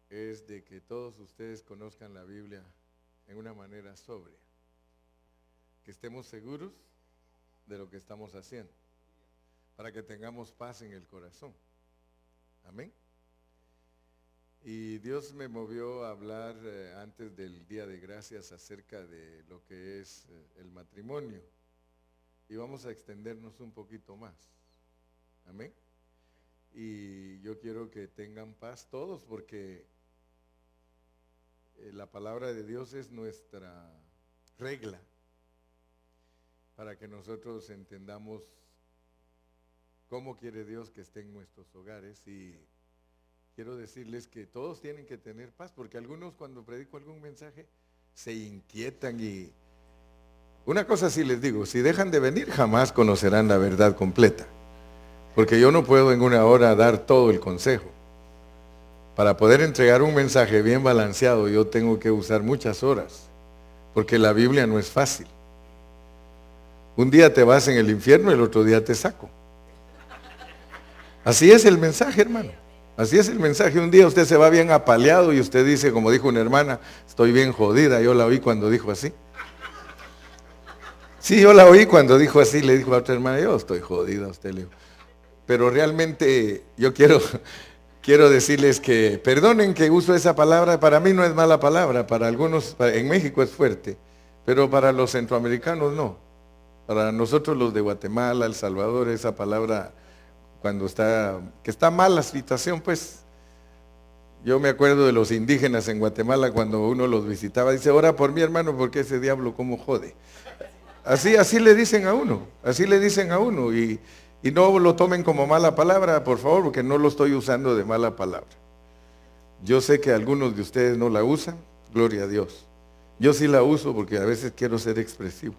es de que todos ustedes conozcan la Biblia en una manera sobria, que estemos seguros de lo que estamos haciendo, para que tengamos paz en el corazón. Amén. Y Dios me movió a hablar antes del Día de Gracias acerca de lo que es el matrimonio. Y vamos a extendernos un poquito más. Amén. Y yo quiero que tengan paz todos, porque la palabra de Dios es nuestra regla para que nosotros entendamos cómo quiere Dios que esté en nuestros hogares. Y quiero decirles que todos tienen que tener paz, porque algunos cuando predico algún mensaje se inquietan. Y una cosa sí les digo: si dejan de venir jamás conocerán la verdad completa, porque yo no puedo en una hora dar todo el consejo. Para poder entregar un mensaje bien balanceado yo tengo que usar muchas horas, porque la Biblia no es fácil. Un día te vas en el infierno, el otro día te saco. Así es el mensaje, hermano. Así es el mensaje. Un día usted se va bien apaleado y usted dice, como dijo una hermana, estoy bien jodida. Yo la oí cuando dijo así. Sí, yo la oí cuando dijo así. Le dijo a otra hermana, yo estoy jodida. Usted le dijo. Pero realmente yo quiero decirles que perdonen que uso esa palabra. Para mí no es mala palabra. Para algunos, en México es fuerte, pero para los centroamericanos no. Para nosotros los de Guatemala, El Salvador, esa palabra, cuando está mal la situación, pues, yo me acuerdo de los indígenas en Guatemala cuando uno los visitaba, dice, ora por mi hermano porque ese diablo cómo jode. Así le dicen a uno, y no lo tomen como mala palabra, por favor, porque no lo estoy usando de mala palabra. Yo sé que algunos de ustedes no la usan, gloria a Dios. Yo sí la uso porque a veces quiero ser expresivo.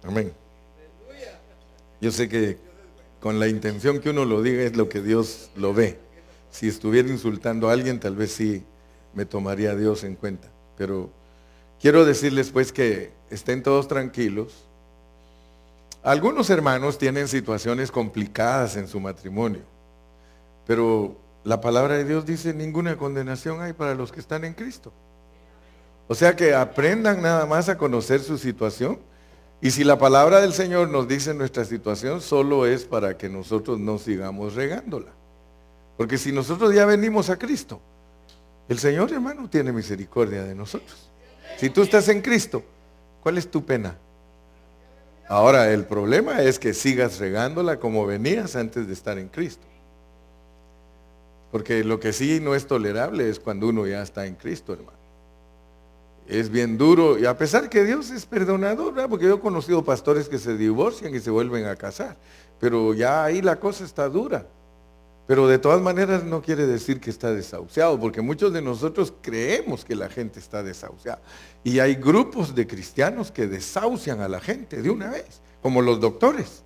Amén. Yo sé que con la intención que uno lo diga es lo que Dios lo ve. Si estuviera insultando a alguien, tal vez sí me tomaría Dios en cuenta. Pero quiero decirles pues que estén todos tranquilos. Algunos hermanos tienen situaciones complicadas en su matrimonio, pero la palabra de Dios dice, ninguna condenación hay para los que están en Cristo. O sea que aprendan nada más a conocer su situación. Y si la palabra del Señor nos dice nuestra situación, solo es para que nosotros no sigamos regándola. Porque si nosotros ya venimos a Cristo, el Señor, hermano, tiene misericordia de nosotros. Si tú estás en Cristo, ¿cuál es tu pena? Ahora, el problema es que sigas regándola como venías antes de estar en Cristo. Porque lo que sí no es tolerable es cuando uno ya está en Cristo, hermano. Es bien duro, y a pesar que Dios es perdonador, ¿verdad? Porque yo he conocido pastores que se divorcian y se vuelven a casar, pero ya ahí la cosa está dura. Pero de todas maneras no quiere decir que está desahuciado, porque muchos de nosotros creemos que la gente está desahuciada. Y hay grupos de cristianos que desahucian a la gente de una vez, como los doctores.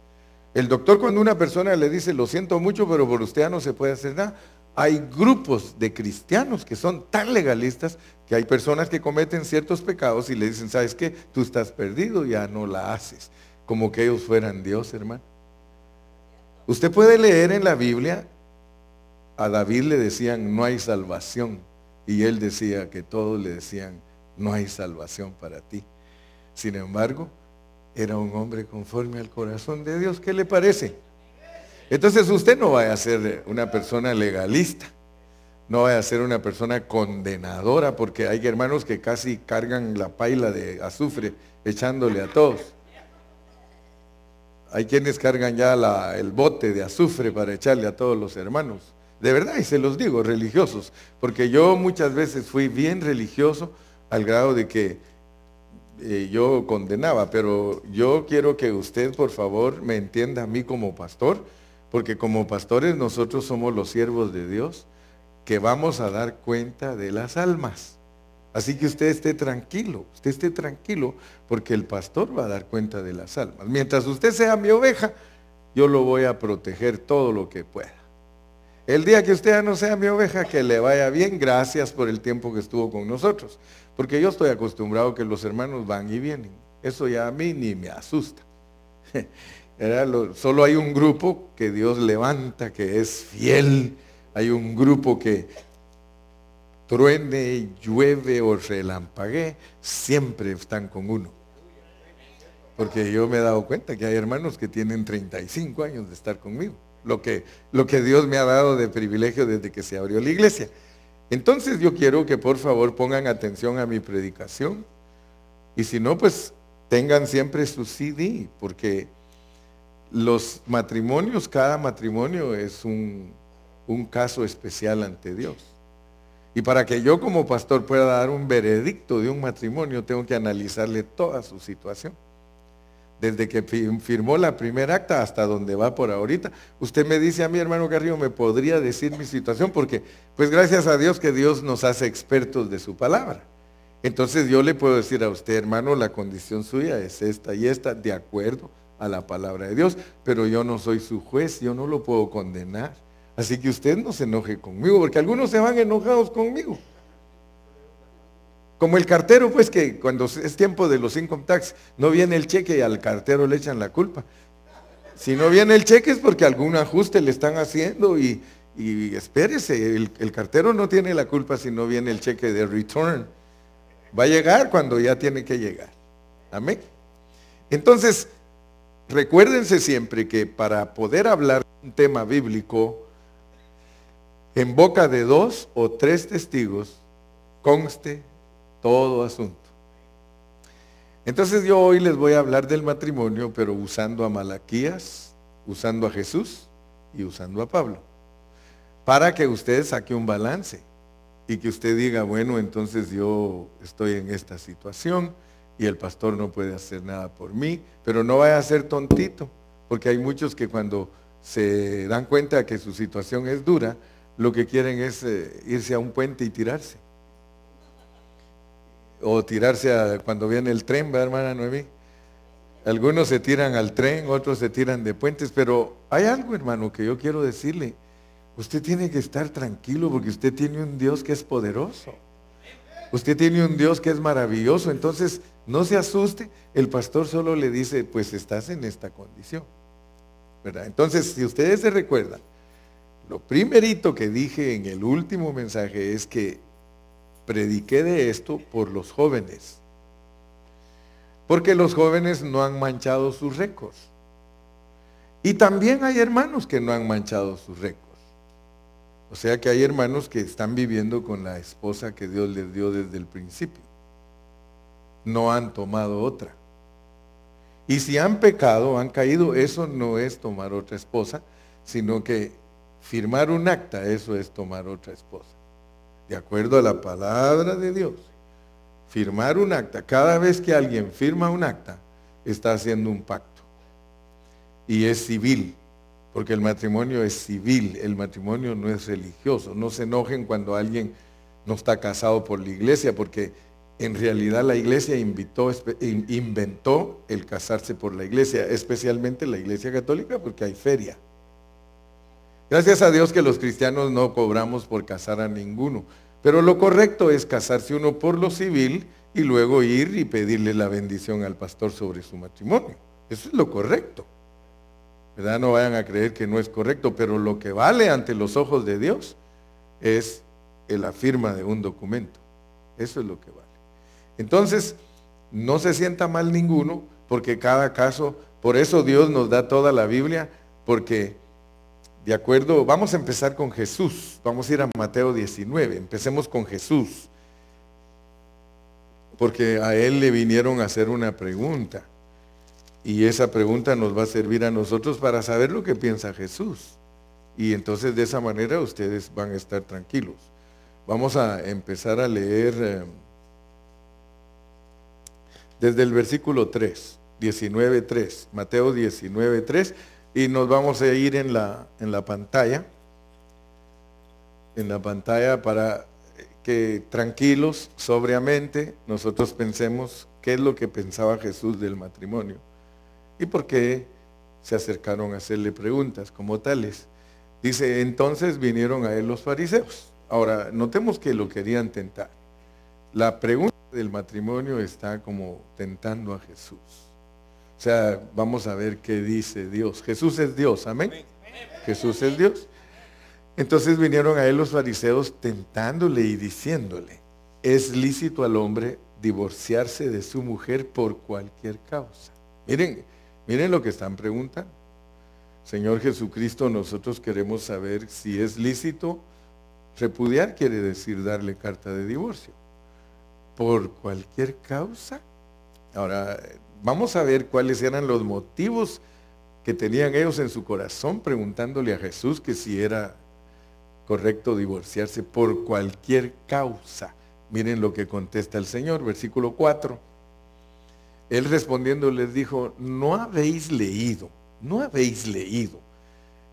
El doctor, cuando una persona le dice, lo siento mucho, pero por usted ya no se puede hacer nada. Hay grupos de cristianos que son tan legalistas que hay personas que cometen ciertos pecados y le dicen, ¿sabes qué? Tú estás perdido, ya no la haces. Como que ellos fueran Dios, hermano. Usted puede leer en la Biblia, a David le decían, no hay salvación. Y él decía que todos le decían, no hay salvación para ti. Sin embargo, era un hombre conforme al corazón de Dios. ¿Qué le parece? Entonces usted no vaya a ser una persona legalista, no vaya a ser una persona condenadora, porque hay hermanos que casi cargan la paila de azufre echándole a todos. Hay quienes cargan ya el bote de azufre para echarle a todos los hermanos. De verdad, y se los digo, religiosos, porque yo muchas veces fui bien religioso al grado de que yo condenaba, pero yo quiero que usted por favor me entienda a mí como pastor, porque como pastores nosotros somos los siervos de Dios que vamos a dar cuenta de las almas. Así que usted esté tranquilo, porque el pastor va a dar cuenta de las almas. Mientras usted sea mi oveja, yo lo voy a proteger todo lo que pueda. El día que usted ya no sea mi oveja, que le vaya bien, gracias por el tiempo que estuvo con nosotros, porque yo estoy acostumbrado que los hermanos van y vienen. Eso ya a mí ni me asusta. Solo hay un grupo que Dios levanta, que es fiel Hay un grupo que truene, llueve o relampaguee, siempre están con uno. Porque yo me he dado cuenta que hay hermanos que tienen 35 años de estar conmigo. Lo que Dios me ha dado de privilegio desde que se abrió la iglesia. Entonces yo quiero que por favor pongan atención a mi predicación. Y si no, pues tengan siempre su CD, porque los matrimonios, cada matrimonio es un caso especial ante Dios. Y para que yo como pastor pueda dar un veredicto de un matrimonio, tengo que analizarle toda su situación. Desde que firmó la primera acta hasta donde va por ahorita. Usted me dice a mi hermano Carrillo, ¿me podría decir mi situación? Porque, pues gracias a Dios que Dios nos hace expertos de su palabra. Entonces yo le puedo decir a usted, hermano, la condición suya es esta y esta, de acuerdo a la palabra de Dios. Pero yo no soy su juez, yo no lo puedo condenar. Así que usted no se enoje conmigo, porque algunos se van enojados conmigo. Como el cartero, pues, que cuando es tiempo de los income tax, no viene el cheque y al cartero le echan la culpa. Si no viene el cheque es porque algún ajuste le están haciendo y espérese, el cartero no tiene la culpa si no viene el cheque de return. Va a llegar cuando ya tiene que llegar. Amén. Entonces, recuérdense siempre que para poder hablar de un tema bíblico, en boca de 2 o 3 testigos, conste todo asunto. Entonces yo hoy les voy a hablar del matrimonio, pero usando a Malaquías, usando a Jesús y usando a Pablo, para que usted saque un balance y que usted diga, bueno, entonces yo estoy en esta situación y el pastor no puede hacer nada por mí, pero no vaya a ser tontito, porque hay muchos que cuando se dan cuenta que su situación es dura, lo que quieren es irse a un puente y tirarse. O tirarse cuando viene el tren, ¿verdad, hermana Noemí? Algunos se tiran al tren, otros se tiran de puentes, pero hay algo, hermano, que yo quiero decirle. Usted tiene que estar tranquilo porque usted tiene un Dios que es poderoso. Usted tiene un Dios que es maravilloso, entonces no se asuste. El pastor solo le dice, pues estás en esta condición, ¿verdad? Entonces, si ustedes se recuerdan, lo primerito que dije en el último mensaje es que prediqué de esto por los jóvenes, porque los jóvenes no han manchado sus récords. Y también hay hermanos que no han manchado sus récords. O sea que hay hermanos que están viviendo con la esposa que Dios les dio desde el principio. No han tomado otra. Y si han pecado, han caído, eso no es tomar otra esposa, sino que firmar un acta, eso es tomar otra esposa. De acuerdo a la palabra de Dios, firmar un acta, cada vez que alguien firma un acta, está haciendo un pacto. Y es civil, porque el matrimonio es civil, el matrimonio no es religioso. No se enojen cuando alguien no está casado por la iglesia, porque en realidad la iglesia inventó el casarse por la iglesia, especialmente la iglesia católica, porque hay feria. Gracias a Dios que los cristianos no cobramos por casar a ninguno, pero lo correcto es casarse uno por lo civil y luego ir y pedirle la bendición al pastor sobre su matrimonio. Eso es lo correcto, ¿verdad? No vayan a creer que no es correcto, pero lo que vale ante los ojos de Dios es la firma de un documento. Eso es lo que vale. Entonces, no se sienta mal ninguno, porque cada caso, por eso Dios nos da toda la Biblia, porque de acuerdo, vamos a empezar con Jesús. Vamos a ir a Mateo 19. Empecemos con Jesús. Porque a él le vinieron a hacer una pregunta. Y esa pregunta nos va a servir a nosotros para saber lo que piensa Jesús. Y entonces de esa manera ustedes van a estar tranquilos. Vamos a empezar a leer desde el versículo 3, 19:3. Mateo 19:3. Y nos vamos a ir en la pantalla para que tranquilos, sobriamente, nosotros pensemos qué es lo que pensaba Jesús del matrimonio y por qué se acercaron a hacerle preguntas como tales. Dice, entonces vinieron a él los fariseos. Ahora, notemos que lo querían tentar. La pregunta del matrimonio está como tentando a Jesús. O sea, vamos a ver qué dice Dios. Jesús es Dios, amén. Jesús es Dios. Entonces vinieron a él los fariseos tentándole y diciéndole, ¿es lícito al hombre divorciarse de su mujer por cualquier causa? Miren lo que están preguntando. Señor Jesucristo, nosotros queremos saber si es lícito. Repudiar quiere decir darle carta de divorcio. ¿Por cualquier causa? Ahora, vamos a ver cuáles eran los motivos que tenían ellos en su corazón preguntándole a Jesús que si era correcto divorciarse por cualquier causa. Miren lo que contesta el Señor, versículo 4. Él respondiendo les dijo, ¿no habéis leído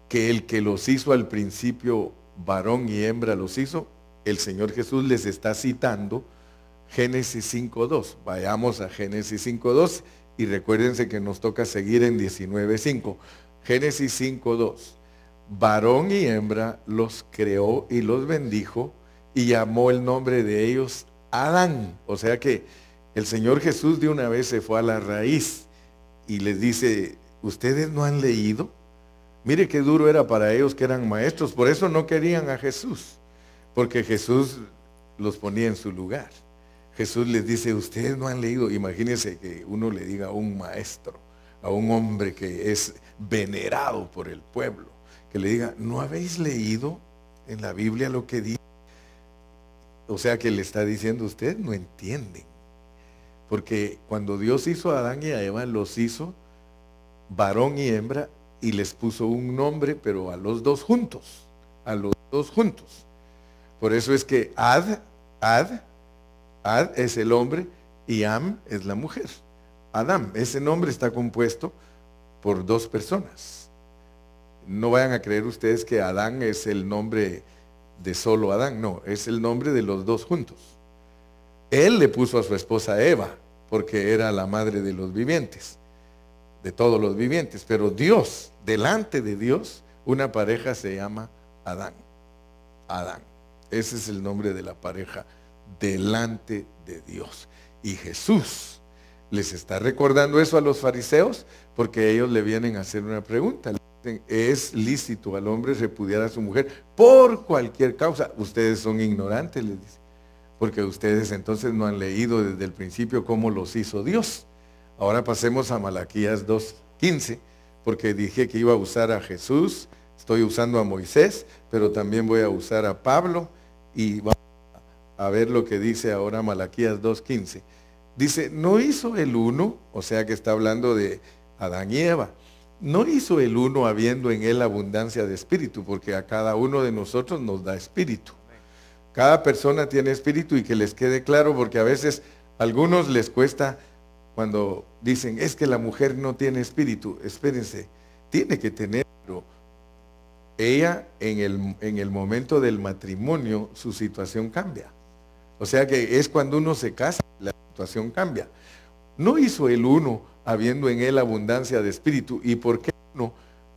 que el que los hizo al principio, varón y hembra los hizo? El Señor Jesús les está citando Génesis 5.2. Vayamos a Génesis 5.2 y recuérdense que nos toca seguir en 19.5. Génesis 5.2. Varón y hembra los creó y los bendijo y llamó el nombre de ellos Adán. O sea que el Señor Jesús de una vez se fue a la raíz y les dice, ¿ustedes no han leído? Mire qué duro era para ellos que eran maestros, por eso no querían a Jesús, porque Jesús los ponía en su lugar. Jesús les dice, ustedes no han leído. Imagínense que uno le diga a un maestro, a un hombre que es venerado por el pueblo, que le diga, ¿no habéis leído en la Biblia lo que dice? O sea que le está diciendo, ustedes no entienden. Porque cuando Dios hizo a Adán y a Eva, los hizo varón y hembra y les puso un nombre, pero a los dos juntos. A los dos juntos. Por eso es que Ad es el hombre y Am es la mujer. Adam, ese nombre está compuesto por dos personas. No vayan a creer ustedes que Adán es el nombre de solo Adán, no, es el nombre de los dos juntos. Él le puso a su esposa Eva, porque era la madre de los vivientes, de todos los vivientes, pero Dios, delante de Dios, una pareja se llama Adán. Adán, ese es el nombre de la pareja delante de Dios. Y Jesús les está recordando eso a los fariseos, porque ellos le vienen a hacer una pregunta. ¿Es lícito al hombre repudiar a su mujer por cualquier causa? Ustedes son ignorantes, les dice, porque ustedes entonces no han leído desde el principio cómo los hizo Dios. Ahora pasemos a Malaquías 2:15, porque dije que iba a usar a Jesús, estoy usando a Moisés, pero también voy a usar a Pablo, y vamos a ver lo que dice ahora Malaquías 2:15. Dice, no hizo el uno, o sea que está hablando de Adán y Eva, no hizo el uno habiendo en él abundancia de espíritu, porque a cada uno de nosotros nos da espíritu. Cada persona tiene espíritu, y que les quede claro, porque a veces a algunos les cuesta cuando dicen, es que la mujer no tiene espíritu. Espérense, tiene que tener, pero ella en el momento del matrimonio su situación cambia. O sea que es cuando uno se casa, la situación cambia. No hizo el uno habiendo en él abundancia de espíritu. ¿Y por qué no?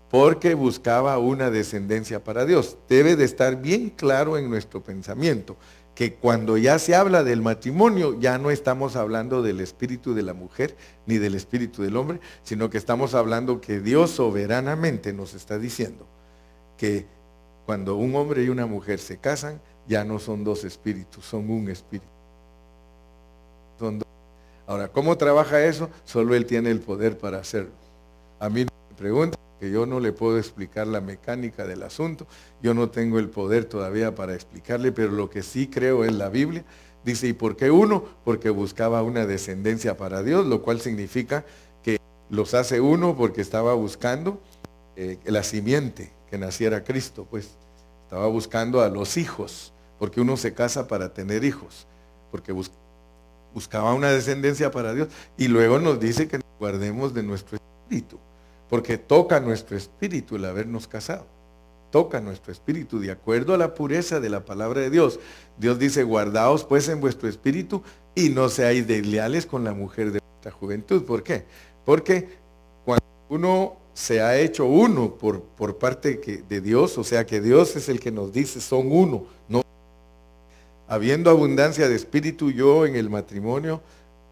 Porque buscaba una descendencia para Dios. Debe de estar bien claro en nuestro pensamiento que cuando ya se habla del matrimonio, ya no estamos hablando del espíritu de la mujer ni del espíritu del hombre, sino que estamos hablando que Dios soberanamente nos está diciendo que cuando un hombre y una mujer se casan, ya no son dos espíritus, son un espíritu. Son dos. Ahora, ¿cómo trabaja eso? Solo Él tiene el poder para hacerlo. A mí no me preguntan, que yo no le puedo explicar la mecánica del asunto, yo no tengo el poder todavía para explicarle, pero lo que sí creo es la Biblia. Dice, ¿y por qué uno? Porque buscaba una descendencia para Dios, lo cual significa que los hace uno porque estaba buscando la simiente, que naciera Cristo, pues estaba buscando a los hijos, porque uno se casa para tener hijos, porque buscaba una descendencia para Dios, y luego nos dice que nos guardemos de nuestro espíritu, porque toca nuestro espíritu el habernos casado, toca nuestro espíritu, de acuerdo a la pureza de la palabra de Dios. Dios dice, guardaos pues en vuestro espíritu, y no seáis desleales con la mujer de vuestra juventud. ¿Por qué? Porque cuando uno se ha hecho uno por parte de Dios, o sea que Dios es el que nos dice, son uno, no habiendo abundancia de espíritu, yo en el matrimonio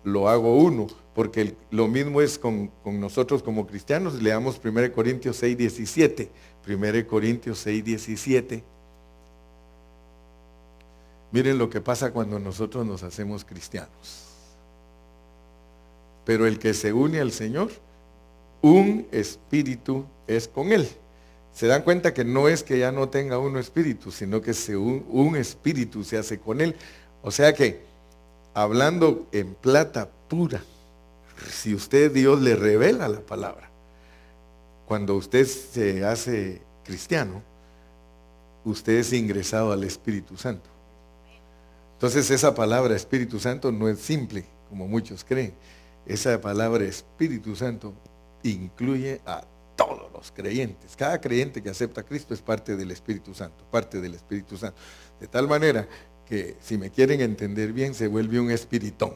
lo hago uno, porque lo mismo es con nosotros como cristianos. Leamos 1 Corintios 6:17. 1 Corintios 6:17 Miren lo que pasa cuando nosotros nos hacemos cristianos. Pero el que se une al Señor, un espíritu es con Él. Se dan cuenta que no es que ya no tenga uno espíritu, sino que un espíritu se hace con Él. O sea que, hablando en plata pura, si usted Dios le revela la palabra, cuando usted se hace cristiano, usted es ingresado al Espíritu Santo. Entonces esa palabra Espíritu Santo no es simple, como muchos creen. Esa palabra Espíritu Santo incluye a todos los creyentes. Cada creyente que acepta a Cristo es parte del Espíritu Santo, parte del Espíritu Santo. De tal manera que si me quieren entender bien, se vuelve un espiritón.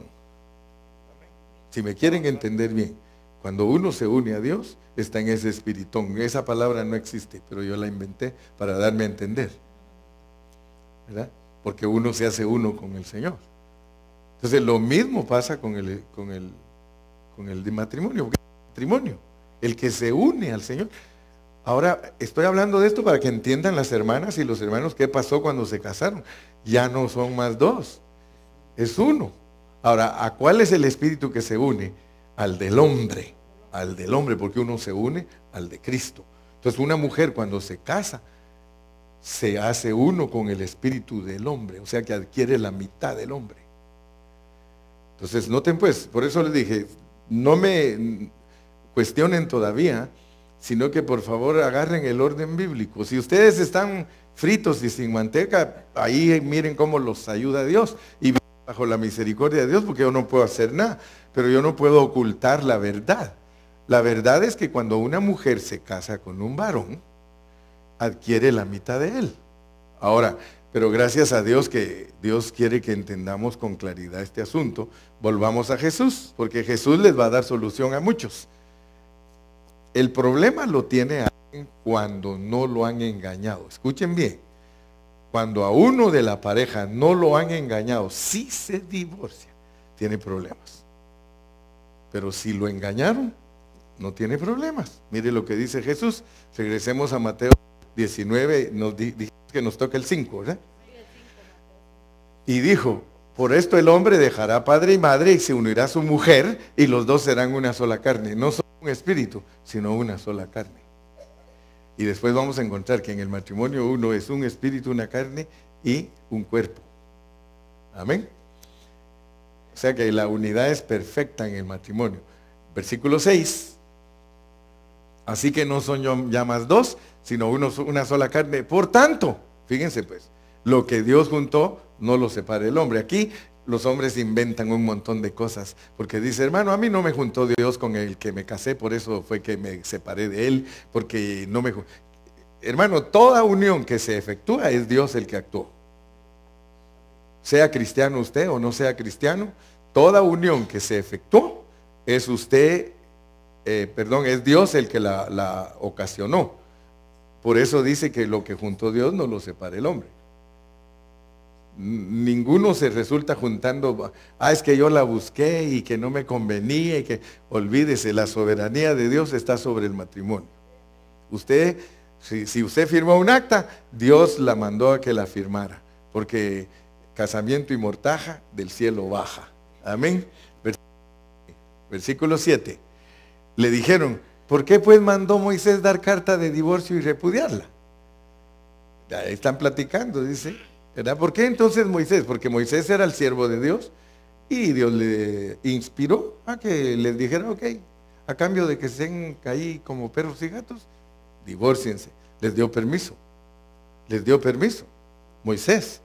Si me quieren entender bien, cuando uno se une a Dios, está en ese espiritón. Esa palabra no existe, pero yo la inventé para darme a entender, ¿verdad? Porque uno se hace uno con el Señor. Entonces lo mismo pasa con el matrimonio, el que se une al Señor. Ahora estoy hablando de esto para que entiendan las hermanas y los hermanos qué pasó cuando se casaron. Ya no son más dos, es uno. Ahora, ¿a cuál es el espíritu que se une? Al del hombre, porque uno se une al de Cristo. Entonces una mujer cuando se casa, se hace uno con el espíritu del hombre, o sea que adquiere la mitad del hombre. Entonces noten pues, por eso les dije, no me cuestionen todavía, sino que por favor agarren el orden bíblico. Si ustedes están fritos y sin manteca, ahí miren cómo los ayuda Dios, y bajo la misericordia de Dios, porque yo no puedo hacer nada, pero yo no puedo ocultar la verdad. La verdad es que cuando una mujer se casa con un varón, adquiere la mitad de él. Ahora, pero gracias a Dios que Dios quiere que entendamos con claridad este asunto. Volvamos a Jesús, porque Jesús les va a dar solución a muchos. El problema lo tiene alguien cuando no lo han engañado. Escuchen bien, cuando a uno de la pareja no lo han engañado, si se divorcia, tiene problemas. Pero si lo engañaron, no tiene problemas. Mire lo que dice Jesús. Regresemos a Mateo 19, dijimos que nos toca el 5, ¿verdad? Y dijo, por esto el hombre dejará padre y madre y se unirá a su mujer y los dos serán una sola carne. No son un espíritu, sino una sola carne. Y después vamos a encontrar que en el matrimonio uno es un espíritu, una carne y un cuerpo. Amén. O sea que la unidad es perfecta en el matrimonio. Versículo 6. Así que no son ya más dos, sino una sola carne. Por tanto, fíjense pues, lo que Dios juntó, no lo separe el hombre. Aquí los hombres inventan un montón de cosas, porque dice, hermano, a mí no me juntó Dios con el que me casé, por eso fue que me separé de él, porque no me... Hermano, toda unión que se efectúa es Dios el que actuó. Sea cristiano usted o no sea cristiano, toda unión que se efectuó es es Dios el que la ocasionó. Por eso dice que lo que juntó Dios no lo separa el hombre. Ninguno se resulta juntando, es que yo la busqué y que no me convenía y que, olvídese, la soberanía de Dios está sobre el matrimonio. Usted, si usted firmó un acta, Dios la mandó a que la firmara, porque casamiento y mortaja del cielo baja. Amén. Versículo 7. Le dijeron, ¿por qué pues mandó Moisés dar carta de divorcio y repudiarla? Ahí están platicando, dice, ¿verdad? ¿Por qué entonces Moisés? Porque Moisés era el siervo de Dios y Dios le inspiró a que les dijera, ok, a cambio de que estén ahí como perros y gatos, divórciense. Les dio permiso. Moisés.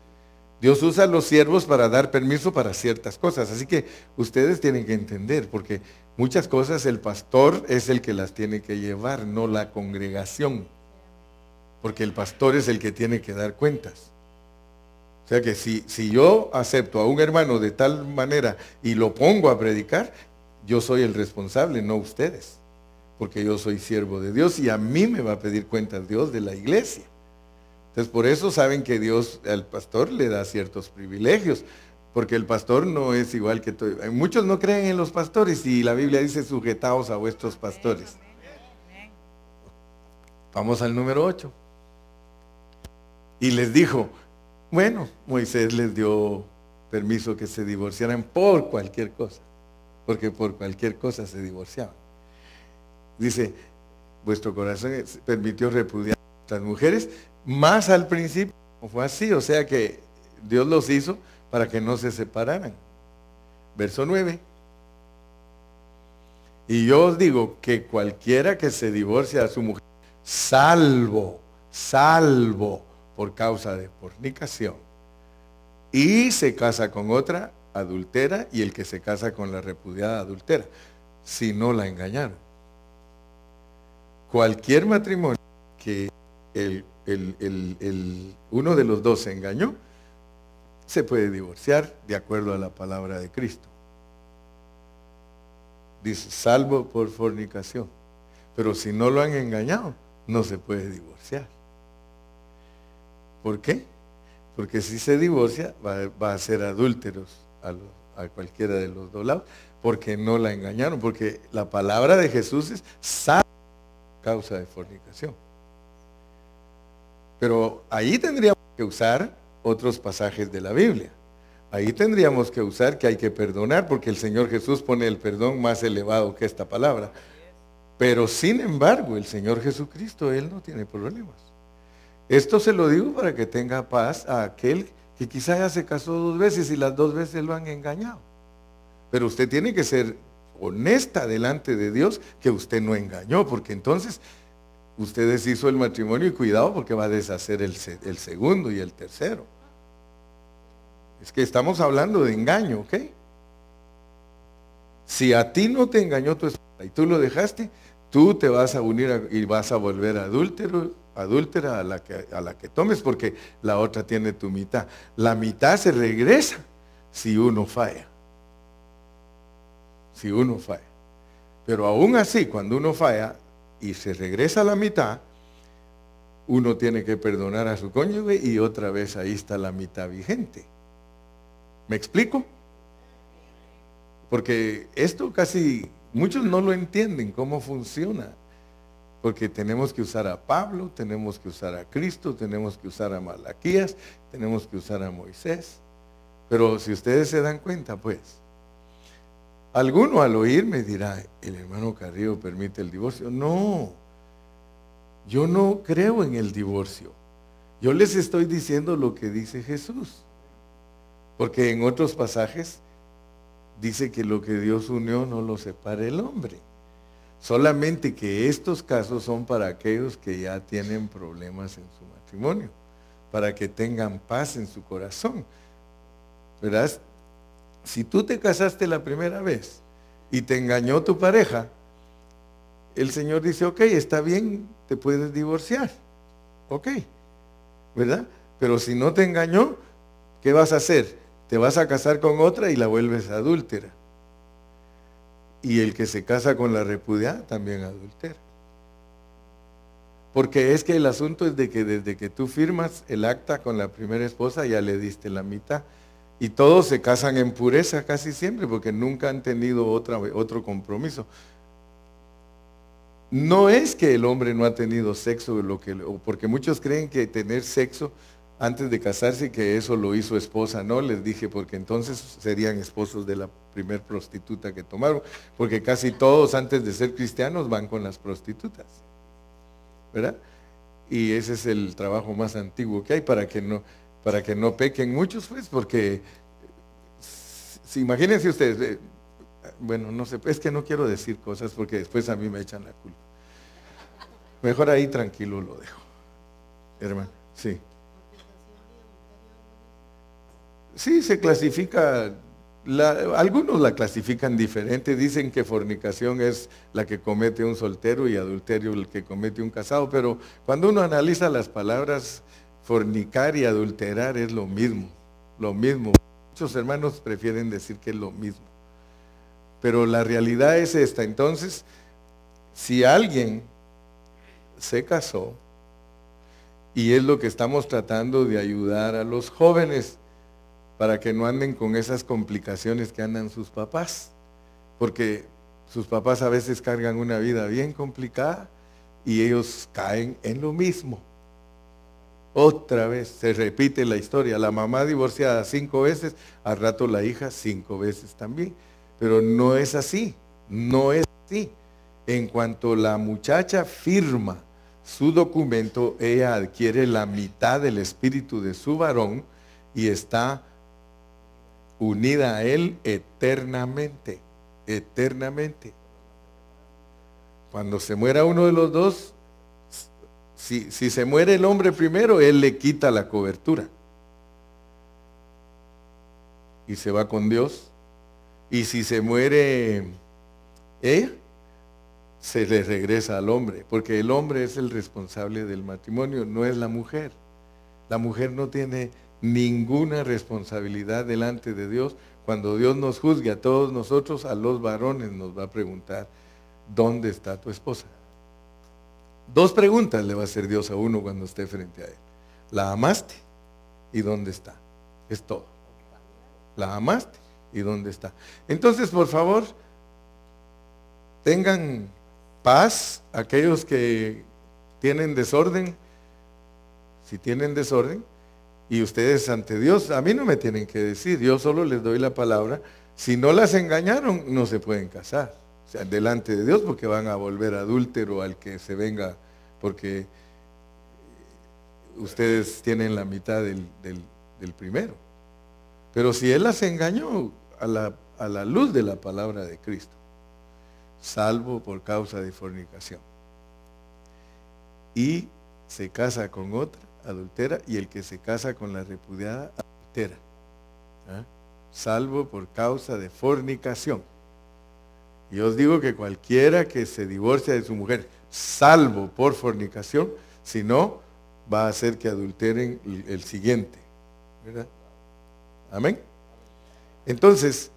Dios usa a los siervos para dar permiso para ciertas cosas. Así que ustedes tienen que entender, porque muchas cosas el pastor es el que las tiene que llevar, no la congregación. Porque el pastor es el que tiene que dar cuentas. O sea que si yo acepto a un hermano de tal manera y lo pongo a predicar, yo soy el responsable, no ustedes. Porque yo soy siervo de Dios y a mí me va a pedir cuentas Dios de la iglesia. Entonces por eso saben que Dios al pastor le da ciertos privilegios, porque el pastor no es igual que todo. Muchos no creen en los pastores y la Biblia dice sujetaos a vuestros pastores. Vamos al número 8. Y les dijo, Bueno, Moisés les dio permiso que se divorciaran por cualquier cosa, porque por cualquier cosa se divorciaban. Dice, vuestro corazón permitió repudiar a las mujeres, más al principio no fue así, o sea que Dios los hizo para que no se separaran. Verso 9. Y yo os digo que cualquiera que se divorcia a su mujer, salvo por causa de fornicación, y se casa con otra, adultera, y el que se casa con la repudiada adultera, si no la engañaron. Cualquier matrimonio que uno de los dos se engañó, se puede divorciar de acuerdo a la palabra de Cristo. Dice, salvo por fornicación. Pero si no lo han engañado, no se puede divorciar. ¿Por qué? Porque si se divorcia, va a ser adúlteros a cualquiera de los dos lados, porque no la engañaron, porque la palabra de Jesús es salvo por causa de fornicación. Pero ahí tendríamos que usar otros pasajes de la Biblia. Ahí tendríamos que usar que hay que perdonar, porque el Señor Jesús pone el perdón más elevado que esta palabra. Pero sin embargo, el Señor Jesucristo, Él no tiene problemas. Esto se lo digo para que tenga paz a aquel que quizá ya se casó 2 veces y las 2 veces lo han engañado. Pero usted tiene que ser honesta delante de Dios que usted no engañó, porque entonces usted deshizo el matrimonio y cuidado porque va a deshacer el segundo y el tercero. Es que estamos hablando de engaño, ¿ok? Si a ti no te engañó tu esposa y tú lo dejaste, tú te vas a unir y vas a volver adúltera a la que tomes, porque la otra tiene tu mitad. La mitad se regresa si uno falla. Si uno falla. Pero aún así, cuando uno falla y se regresa a la mitad, uno tiene que perdonar a su cónyuge y otra vez ahí está la mitad vigente. ¿Me explico? Porque esto casi muchos no lo entienden cómo funciona. Porque tenemos que usar a Pablo, tenemos que usar a Cristo, tenemos que usar a Malaquías, tenemos que usar a Moisés. Pero si ustedes se dan cuenta, pues, alguno al oírme dirá, el hermano Carrillo permite el divorcio. No, yo no creo en el divorcio. Yo les estoy diciendo lo que dice Jesús. Porque en otros pasajes dice que lo que Dios unió no lo separe el hombre. Solamente que estos casos son para aquellos que ya tienen problemas en su matrimonio, para que tengan paz en su corazón. ¿Verdad? Si tú te casaste la primera vez y te engañó tu pareja, el Señor dice, ok, está bien, te puedes divorciar. Ok, ¿verdad? Pero si no te engañó, ¿qué vas a hacer? Te vas a casar con otra y la vuelves adúltera. Y el que se casa con la repudiada también adultera. Porque es que el asunto es de que desde que tú firmas el acta con la primera esposa ya le diste la mitad. Y todos se casan en pureza casi siempre porque nunca han tenido otro compromiso. No es que el hombre no ha tenido sexo, porque muchos creen que tener sexo antes de casarse, que eso lo hizo esposa. No, les dije, porque entonces serían esposos de la primer prostituta que tomaron, porque casi todos antes de ser cristianos van con las prostitutas, ¿verdad? Y ese es el trabajo más antiguo que hay para que no pequen muchos, pues, porque imagínense ustedes, bueno, no sé, es que no quiero decir cosas porque después a mí me echan la culpa. Mejor ahí tranquilo lo dejo, hermano, sí. Sí, se clasifica, algunos la clasifican diferente, dicen que fornicación es la que comete un soltero y adulterio el que comete un casado, pero cuando uno analiza las palabras, fornicar y adulterar es lo mismo. Muchos hermanos prefieren decir que es lo mismo. Pero la realidad es esta, entonces, si alguien se casó, y es lo que estamos tratando de ayudar a los jóvenes, para que no anden con esas complicaciones que andan sus papás, porque sus papás a veces cargan una vida bien complicada y ellos caen en lo mismo. Otra vez se repite la historia. La mamá divorciada 5 veces, al rato la hija 5 veces también. Pero no es así, no es así. En cuanto la muchacha firma su documento, ella adquiere la mitad del espíritu de su varón y está unida a él eternamente, eternamente. Cuando se muera uno de los dos, si se muere el hombre primero, él le quita la cobertura y se va con Dios. Y si se muere ella, se le regresa al hombre, porque el hombre es el responsable del matrimonio, no es la mujer. La mujer no tiene ninguna responsabilidad delante de Dios. Cuando Dios nos juzgue a todos nosotros, a los varones nos va a preguntar, ¿dónde está tu esposa? 2 preguntas le va a hacer Dios a uno cuando esté frente a él. ¿La amaste? ¿Y dónde está? Es todo. ¿La amaste? ¿Y dónde está? Entonces, por favor, tengan paz aquellos que tienen desorden. Si tienen desorden, y ustedes ante Dios, a mí no me tienen que decir, yo solo les doy la palabra. Si no las engañaron, no se pueden casar. O sea, delante de Dios, porque van a volver adúltero al que se venga, porque ustedes tienen la mitad del primero. Pero si él las engañó a la luz de la palabra de Cristo, salvo por causa de fornicación, y se casa con otra, adultera, y el que se casa con la repudiada, adultera, ¿ah? Salvo por causa de fornicación. Y os digo que cualquiera que se divorcia de su mujer, salvo por fornicación, si no, va a hacer que adulteren el siguiente, ¿verdad? Amén. Entonces,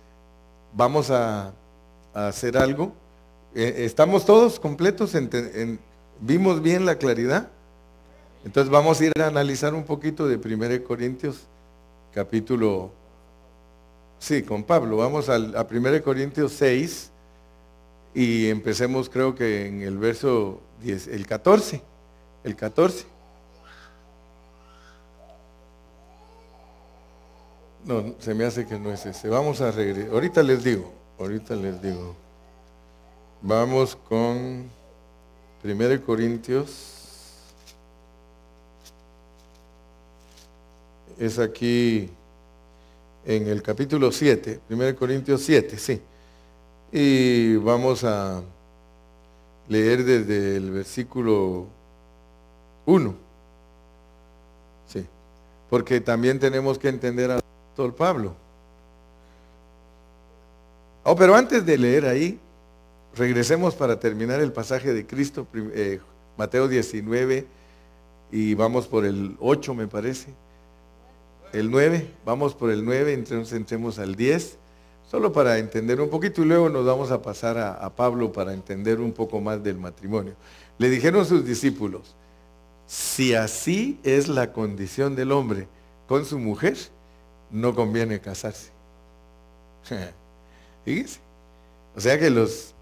vamos a hacer algo. ¿Estamos todos completos? ¿Vimos bien la claridad? Entonces vamos a ir a analizar un poquito de 1 Corintios, capítulo, sí, con Pablo. Vamos a 1 Corintios 6 y empecemos, creo que en el verso 10, el 14. No, se me hace que no es ese. Vamos a regresar. Ahorita les digo. Vamos con 1 Corintios. Es aquí en el capítulo 7, 1 Corintios 7, sí. Y vamos a leer desde el versículo 1. Sí, porque también tenemos que entender al apóstol Pablo. Oh, pero antes de leer ahí, regresemos para terminar el pasaje de Cristo, Mateo 19, y vamos por el 8, me parece. El 9, vamos por el 9, entonces entremos al 10, solo para entender un poquito y luego nos vamos a pasar a Pablo para entender un poco más del matrimonio. Le dijeron sus discípulos, si así es la condición del hombre con su mujer, no conviene casarse. Fíjense. O sea que los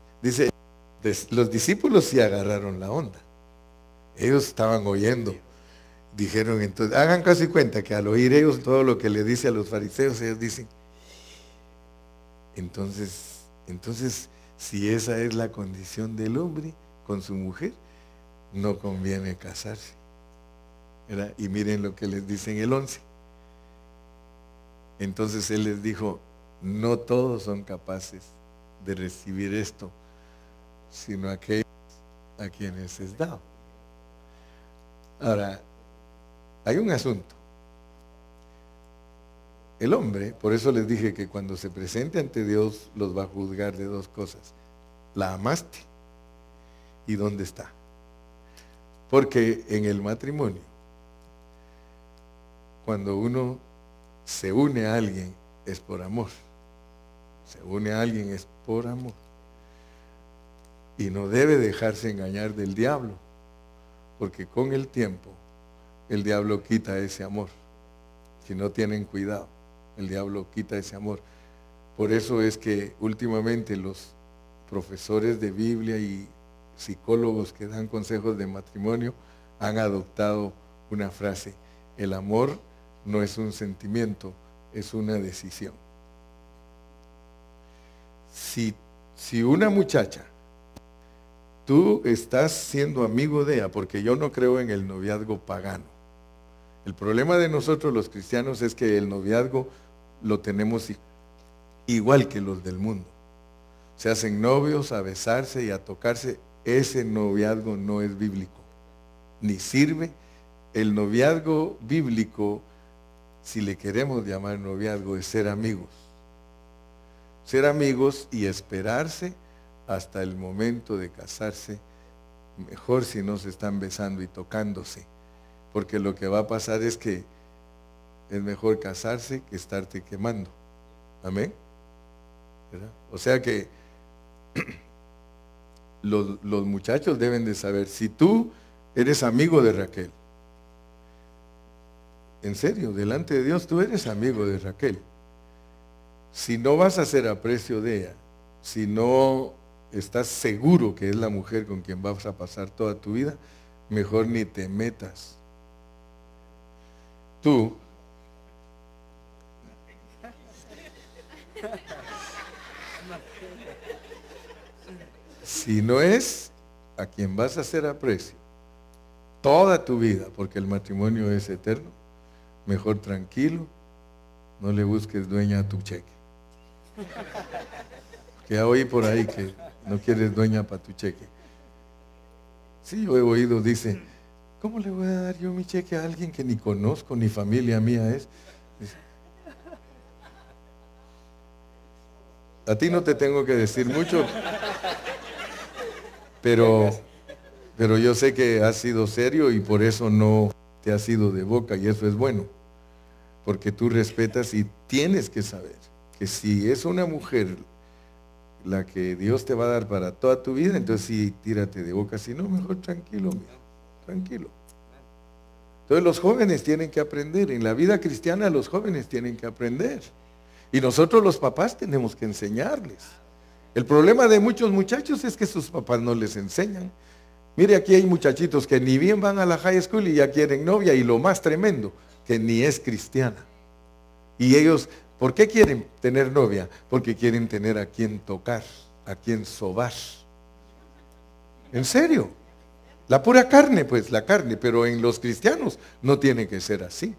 discípulos sí agarraron la onda. Ellos estaban oyendo. Dijeron entonces, hagan caso y cuenta que al oír ellos todo lo que le dice a los fariseos, ellos dicen, entonces, si esa es la condición del hombre con su mujer, no conviene casarse, ¿verdad? Y miren lo que les dice en el 11. Entonces él les dijo, no todos son capaces de recibir esto, sino aquellos a quienes es dado. Ahora, hay un asunto. El hombre, por eso les dije que cuando se presente ante Dios los va a juzgar de 2 cosas. ¿La amaste? ¿Y dónde está? Porque en el matrimonio, cuando uno se une a alguien, es por amor. Se une a alguien es por amor. Y no debe dejarse engañar del diablo, porque con el tiempo el diablo quita ese amor. Si no tienen cuidado, el diablo quita ese amor. Por eso es que últimamente los profesores de Biblia y psicólogos que dan consejos de matrimonio han adoptado una frase: El amor no es un sentimiento, es una decisión. Si una muchacha, tú estás siendo amigo de ella, porque yo no creo en el noviazgo pagano. El problema de nosotros los cristianos es que el noviazgo lo tenemos igual que los del mundo. Se hacen novios a besarse y a tocarse. Ese noviazgo no es bíblico, ni sirve. El noviazgo bíblico, si le queremos llamar noviazgo, es ser amigos. Ser amigos y esperarse hasta el momento de casarse, mejor si no se están besando y tocándose, porque lo que va a pasar es que es mejor casarse que estarte quemando. Amén. ¿Verdad? O sea que los muchachos deben de saber, si tú eres amigo de Raquel, en serio, delante de Dios tú eres amigo de Raquel, si no vas a hacer aprecio de ella, si no estás seguro que es la mujer con quien vas a pasar toda tu vida, mejor ni te metas. Tú si no es a quien vas a hacer aprecio toda tu vida, porque el matrimonio es eterno, mejor tranquilo, no le busques dueña a tu cheque. Que ya oí por ahí que no quieres dueña para tu cheque. Sí, yo he oído, dice, ¿cómo le voy a dar yo mi cheque a alguien que ni conozco, ni familia mía es? Dice, a ti no te tengo que decir mucho, pero yo sé que has sido serio y por eso no te has ido de boca, y eso es bueno, porque tú respetas y tienes que saber que si es una mujer la que Dios te va a dar para toda tu vida, entonces sí, tírate de boca, si no, mejor tranquilo, tranquilo. Entonces los jóvenes tienen que aprender, en la vida cristiana los jóvenes tienen que aprender, y nosotros los papás tenemos que enseñarles. El problema de muchos muchachos es que sus papás no les enseñan. Mire, aquí hay muchachitos que ni bien van a la high school y ya quieren novia, y lo más tremendo, que ni es cristiana. Y ellos, ¿por qué quieren tener novia? Porque quieren tener a quien tocar, a quien sobar. ¿En serio? La pura carne, pues, la carne, pero en los cristianos no tiene que ser así.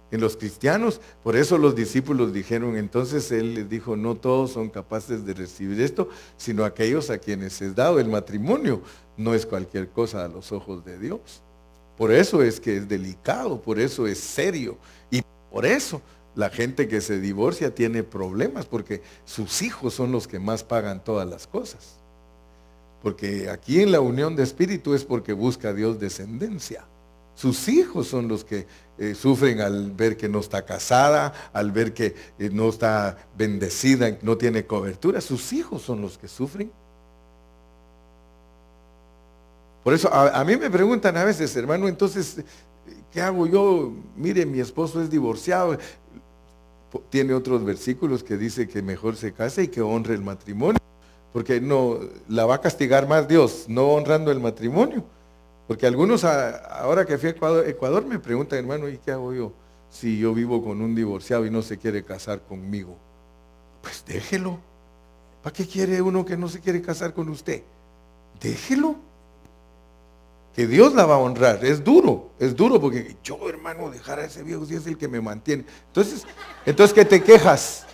En los cristianos, por eso los discípulos dijeron, entonces él les dijo, no todos son capaces de recibir esto, sino aquellos a quienes es dado. El matrimonio no es cualquier cosa a los ojos de Dios. Por eso es que es delicado, por eso es serio, y por eso la gente que se divorcia tiene problemas, porque sus hijos son los que más pagan todas las cosas. Porque aquí en la unión de espíritu es porque busca Dios descendencia. Sus hijos son los que sufren al ver que no está casada, al ver que no está bendecida, no tiene cobertura. Sus hijos son los que sufren. Por eso a mí me preguntan a veces, hermano, entonces, ¿qué hago yo? Mire, mi esposo es divorciado. Tiene otros versículos que dice que mejor se case y que honre el matrimonio, porque no la va a castigar más Dios, no honrando el matrimonio. Porque algunos, ahora que fui a Ecuador, me preguntan, hermano, ¿y qué hago yo si yo vivo con un divorciado y no se quiere casar conmigo? Pues déjelo. ¿Para qué quiere uno que no se quiere casar con usted? Déjelo. Que Dios la va a honrar. Es duro porque yo, hermano, dejar a ese viejo si es el que me mantiene. Entonces, ¿qué te quejas?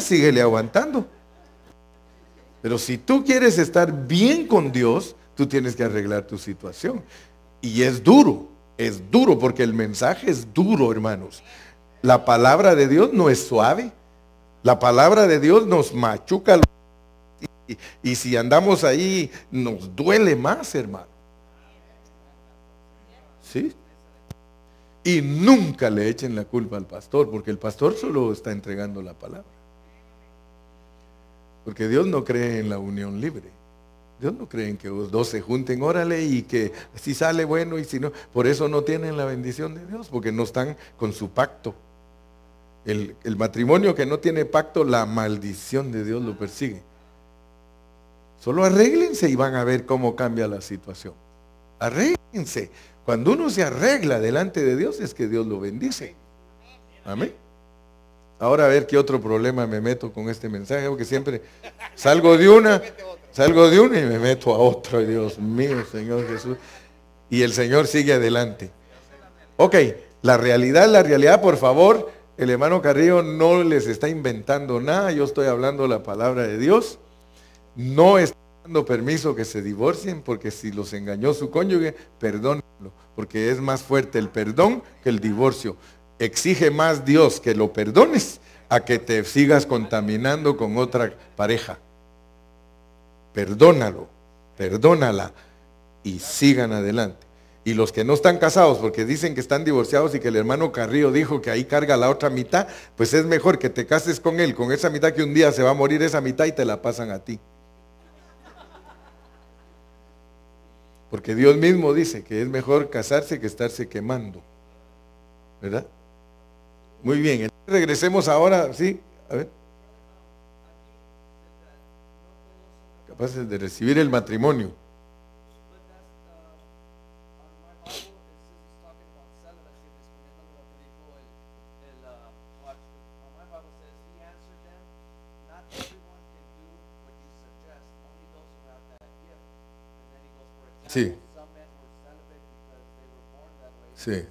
Síguele aguantando. Pero si tú quieres estar bien con Dios, tú tienes que arreglar tu situación. Y es duro porque el mensaje es duro, hermanos. La palabra de Dios no es suave. La palabra de Dios nos machuca. Y si andamos ahí, nos duele más, hermano. ¿Sí? Y nunca le echen la culpa al pastor, porque el pastor solo está entregando la palabra. Porque Dios no cree en la unión libre. Dios no cree en que los dos se junten, órale, y que si sale bueno y si no. Por eso no tienen la bendición de Dios, porque no están con su pacto. El matrimonio que no tiene pacto, la maldición de Dios lo persigue. Solo arréglense y van a ver cómo cambia la situación. Arréglense. Cuando uno se arregla delante de Dios es que Dios lo bendice. Amén. Ahora a ver qué otro problema me meto con este mensaje, porque siempre salgo de una y me meto a otra. Dios mío, Señor Jesús. Y el Señor sigue adelante. Ok, la realidad, por favor, el hermano Carrillo no les está inventando nada, yo estoy hablando la palabra de Dios. No está dando permiso que se divorcien, porque si los engañó su cónyuge, perdónenlo, porque es más fuerte el perdón que el divorcio. Exige más Dios que lo perdones a que te sigas contaminando con otra pareja. Perdónalo, perdónala y sigan adelante. Y los que no están casados, porque dicen que están divorciados y que el hermano Carrillo dijo que ahí carga la otra mitad, pues es mejor que te cases con él, con esa mitad, que un día se va a morir esa mitad y te la pasan a ti. Porque Dios mismo dice que es mejor casarse que estarse quemando. ¿Verdad? Muy bien, regresemos ahora, ¿sí? A ver. Capaces de recibir el matrimonio. Sí. Sí.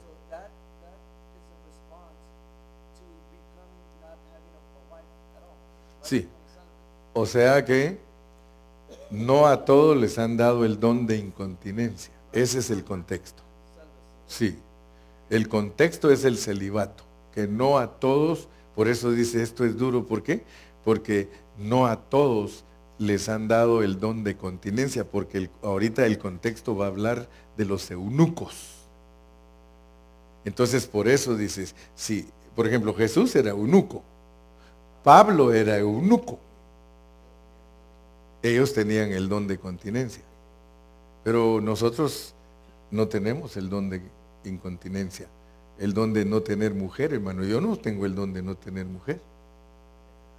Sí. O sea que no a todos les han dado el don de incontinencia. Ese es el contexto. Sí. El contexto es el celibato. Que no a todos, por eso dice esto es duro. ¿Por qué? Porque no a todos les han dado el don de continencia, porque ahorita el contexto va a hablar de los eunucos. Entonces por eso dices, sí, por ejemplo, Jesús era eunuco, Pablo era eunuco, ellos tenían el don de continencia, pero nosotros no tenemos el don de incontinencia, el don de no tener mujer, hermano. Yo no tengo el don de no tener mujer,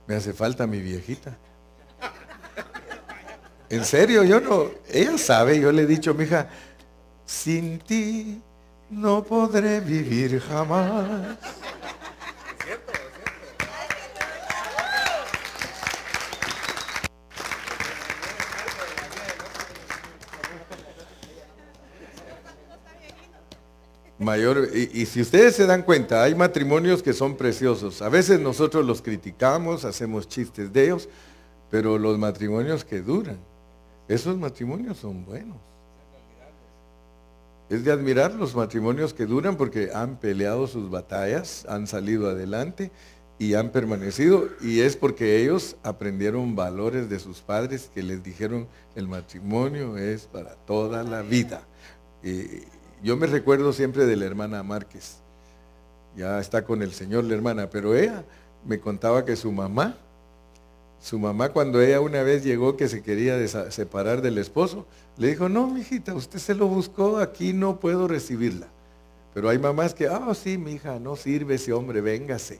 me hace falta mi viejita. En serio, yo no, ella sabe, yo le he dicho, mija, sin ti no podré vivir jamás. Es cierto. Mayor, y si ustedes se dan cuenta, hay matrimonios que son preciosos. A veces nosotros los criticamos, hacemos chistes de ellos, pero los matrimonios que duran, esos matrimonios son buenos. Es de admirar los matrimonios que duran porque han peleado sus batallas, han salido adelante y han permanecido. Y es porque ellos aprendieron valores de sus padres que les dijeron el matrimonio es para toda la vida. Yo me recuerdo siempre de la hermana Márquez. Ya está con el Señor la hermana, pero ella me contaba que su mamá cuando ella una vez llegó que se quería separar del esposo, le dijo, no, mijita, usted se lo buscó, aquí no puedo recibirla. Pero hay mamás que, sí, mija, no sirve ese hombre, véngase.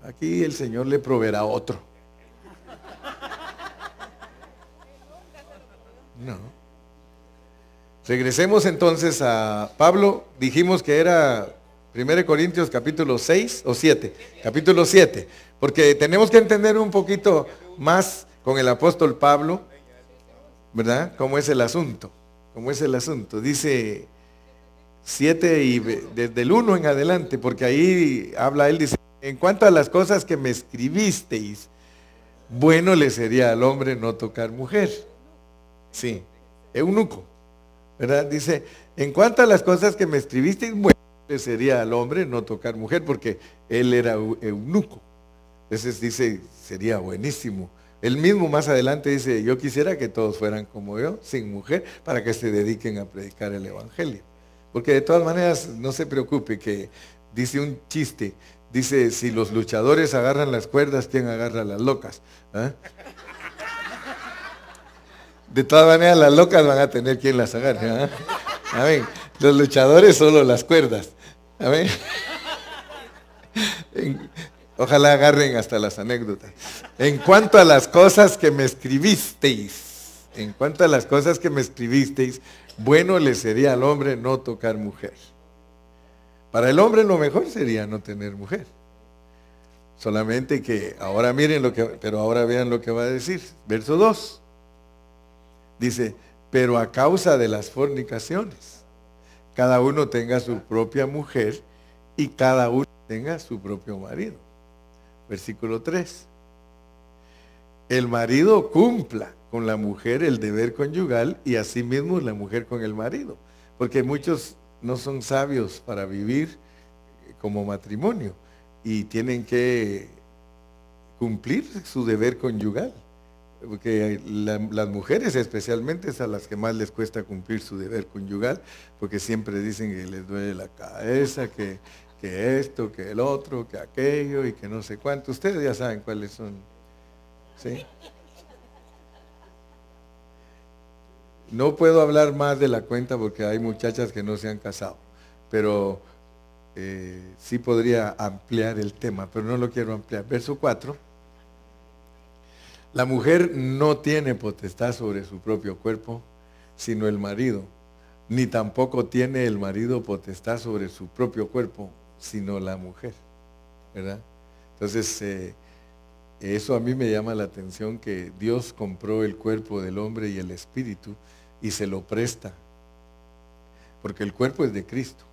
Aquí el Señor le proveerá otro. No. Regresemos entonces a Pablo, dijimos que era 1 Corintios capítulo 6 o 7, capítulo 7, porque tenemos que entender un poquito más con el apóstol Pablo, ¿verdad? ¿Cómo es el asunto? Dice 7 y desde el 1 en adelante, porque ahí habla él, dice, en cuanto a las cosas que me escribisteis, bueno le sería al hombre no tocar mujer. Sí, eunuco, ¿verdad? Dice, en cuanto a las cosas que me escribisteis, bueno le sería al hombre no tocar mujer, porque él era eunuco. Entonces dice, sería buenísimo. Él mismo más adelante dice, yo quisiera que todos fueran como yo, sin mujer, para que se dediquen a predicar el evangelio. Porque de todas maneras, no se preocupe, que dice un chiste, dice, si los luchadores agarran las cuerdas, ¿quién agarra las locas? ¿Ah? De todas maneras, las locas van a tener quien las agarre. ¿Ah? Amén. Los luchadores solo las cuerdas. Amén. Ojalá agarren hasta las anécdotas. En cuanto a las cosas que me escribisteis, Bueno le sería al hombre no tocar mujer. Para el hombre lo mejor sería no tener mujer. Solamente que ahora miren pero ahora vean lo que va a decir. Verso 2. Dice, pero a causa de las fornicaciones, cada uno tenga su propia mujer y cada uno tenga su propio marido. Versículo 3. El marido cumpla con la mujer el deber conyugal y asimismo la mujer con el marido. Porque muchos no son sabios para vivir como matrimonio y tienen que cumplir su deber conyugal. Porque las mujeres especialmente es a las que más les cuesta cumplir su deber conyugal, porque siempre dicen que les duele la cabeza, que esto, que el otro, que aquello y que no sé cuánto. Ustedes ya saben cuáles son. ¿Sí? No puedo hablar más de la cuenta porque hay muchachas que no se han casado, pero sí podría ampliar el tema, pero no lo quiero ampliar. Verso 4. La mujer no tiene potestad sobre su propio cuerpo, sino el marido, ni tampoco tiene el marido potestad sobre su propio cuerpo, sino la mujer, ¿verdad? Entonces, eso a mí me llama la atención, que Dios compró el cuerpo del hombre y el espíritu y se lo presta, porque el cuerpo es de Cristo.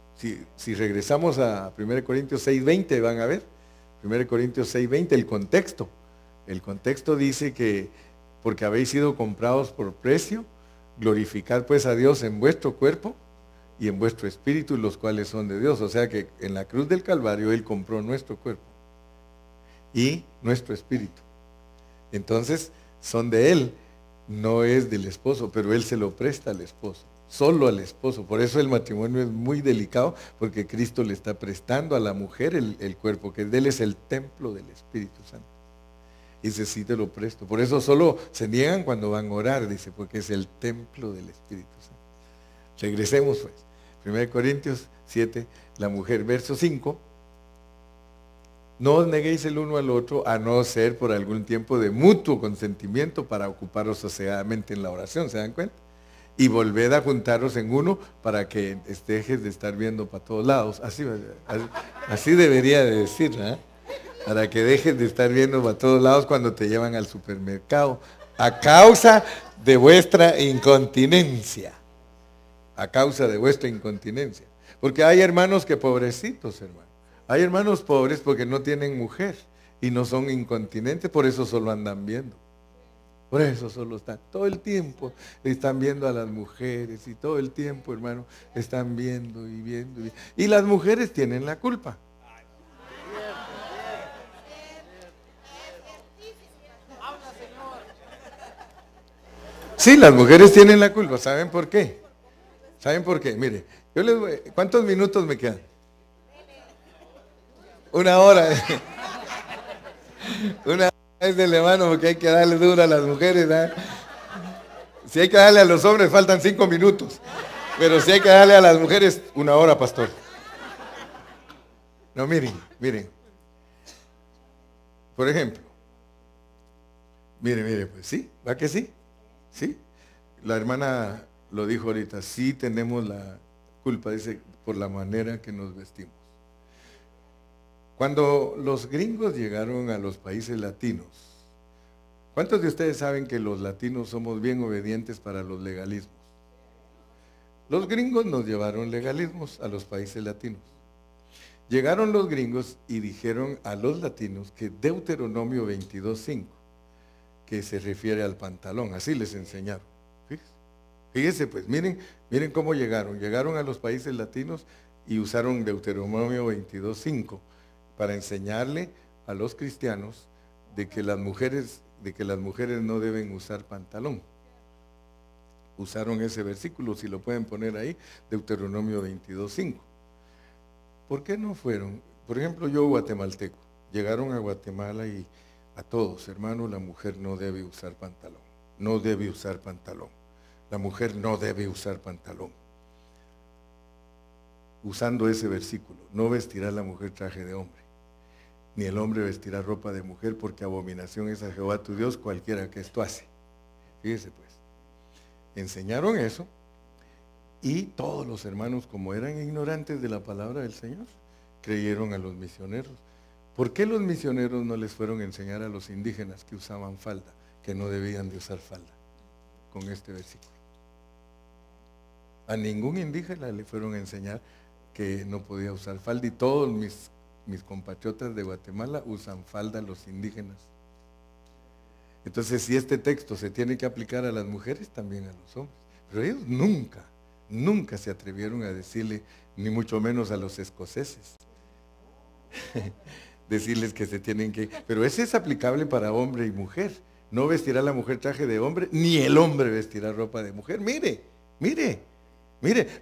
Si regresamos a 1 Corintios 6:20, van a ver, 1 Corintios 6:20, el contexto. El contexto dice que porque habéis sido comprados por precio, glorificad pues a Dios en vuestro cuerpo y en vuestro espíritu, los cuales son de Dios. O sea que en la cruz del Calvario Él compró nuestro cuerpo y nuestro espíritu. Entonces son de Él, no es del esposo, pero Él se lo presta al esposo, solo al esposo. Por eso el matrimonio es muy delicado, porque Cristo le está prestando a la mujer el cuerpo, que de Él es el templo del Espíritu Santo. Y dice, sí te lo presto. Por eso solo se niegan cuando van a orar, dice, porque es el templo del Espíritu Santo. Regresemos pues. 1 Corintios 7, la mujer, verso 5. No os neguéis el uno al otro, a no ser por algún tiempo de mutuo consentimiento para ocuparos sosegadamente en la oración, ¿se dan cuenta? Y volved a juntaros en uno para que dejes de estar viendo para todos lados. Así debería de decir, ¿eh? Para que dejes de estar viendo para todos lados cuando te llevan al supermercado, a causa de vuestra incontinencia. A causa de vuestra incontinencia. Porque hay hermanos que pobrecitos, hermano. Hay hermanos pobres porque no tienen mujer y no son incontinentes, por eso solo andan viendo. Por eso solo están, todo el tiempo están viendo a las mujeres y todo el tiempo, hermano, están viendo y viendo. Y las mujeres tienen la culpa. Sí, las mujeres tienen la culpa. ¿Saben por qué? ¿Saben por qué? Mire, yo les voy, ¿cuántos minutos me quedan? 1 hora. 1 hora es del hermano, porque hay que darle duro a las mujeres, ¿eh? Si hay que darle a los hombres, faltan 5 minutos. Pero si hay que darle a las mujeres, 1 hora, pastor. No, miren. Por ejemplo, mire, pues sí, ¿va que sí? ¿Sí? La hermana lo dijo ahorita, sí tenemos la culpa, dice, por la manera que nos vestimos. Cuando los gringos llegaron a los países latinos, ¿cuántos de ustedes saben que los latinos somos bien obedientes para los legalismos? Los gringos nos llevaron legalismos a los países latinos. Llegaron los gringos y dijeron a los latinos que Deuteronomio 22:5, que se refiere al pantalón, así les enseñaron. Fíjense pues, miren cómo llegaron. Llegaron a los países latinos y usaron Deuteronomio 22:5 para enseñarle a los cristianos de que las mujeres no deben usar pantalón. Usaron ese versículo, si lo pueden poner ahí, Deuteronomio 22:5. ¿Por qué no fueron? Por ejemplo, yo guatemalteco, llegaron a Guatemala y a todos, hermano, la mujer no debe usar pantalón. No debe usar pantalón. La mujer no debe usar pantalón. Usando ese versículo, no vestirá la mujer traje de hombre, ni el hombre vestirá ropa de mujer, porque abominación es a Jehová tu Dios cualquiera que esto hace. Fíjese pues, enseñaron eso Y todos los hermanos, como eran ignorantes de la palabra del Señor, creyeron a los misioneros. ¿Por qué los misioneros no les fueron a enseñar a los indígenas que usaban falda, que no debían de usar falda? Con este versículo. A ningún indígena le fueron a enseñar que no podía usar falda, y todos mis compatriotas de Guatemala usan falda, los indígenas. Entonces, si este texto se tiene que aplicar a las mujeres, también a los hombres. Pero ellos nunca se atrevieron a decirle, ni mucho menos a los escoceses, decirles que se tienen que... Pero ese es aplicable para hombre y mujer. No vestirá la mujer traje de hombre, ni el hombre vestirá ropa de mujer. Mire,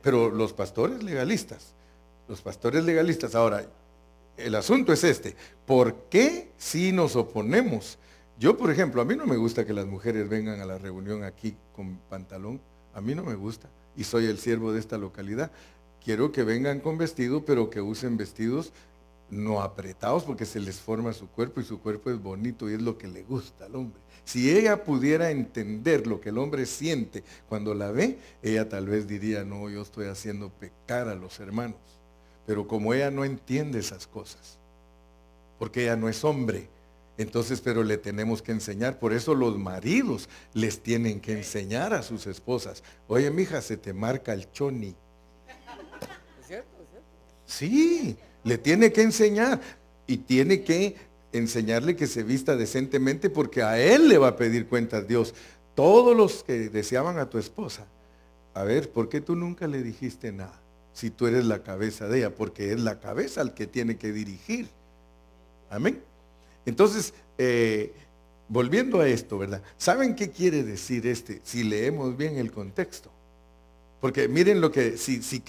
pero los pastores legalistas, ahora, el asunto es este: ¿por qué si nos oponemos? Yo, por ejemplo, a mí no me gusta que las mujeres vengan a la reunión aquí con pantalón, a mí no me gusta, y soy el siervo de esta localidad. Quiero que vengan con vestido, pero que usen vestidos no apretados, porque se les forma su cuerpo, y su cuerpo es bonito y es lo que le gusta al hombre. Si ella pudiera entender lo que el hombre siente cuando la ve, ella tal vez diría, no, yo estoy haciendo pecar a los hermanos. Pero como ella no entiende esas cosas, porque ella no es hombre, entonces, pero le tenemos que enseñar. Por eso los maridos les tienen que enseñar a sus esposas. Oye, mija, se te marca el choni. ¿Es cierto? Sí, le tiene que enseñar, y tiene que enseñarle que se vista decentemente, porque a él le va a pedir cuentas Dios. Todos los que deseaban a tu esposa, a ver, ¿por qué tú nunca le dijiste nada? Si tú eres la cabeza de ella, porque es la cabeza al que tiene que dirigir. Amén. Entonces, volviendo a esto, ¿verdad? ¿Saben qué quiere decir si leemos bien el contexto? Porque miren lo que, si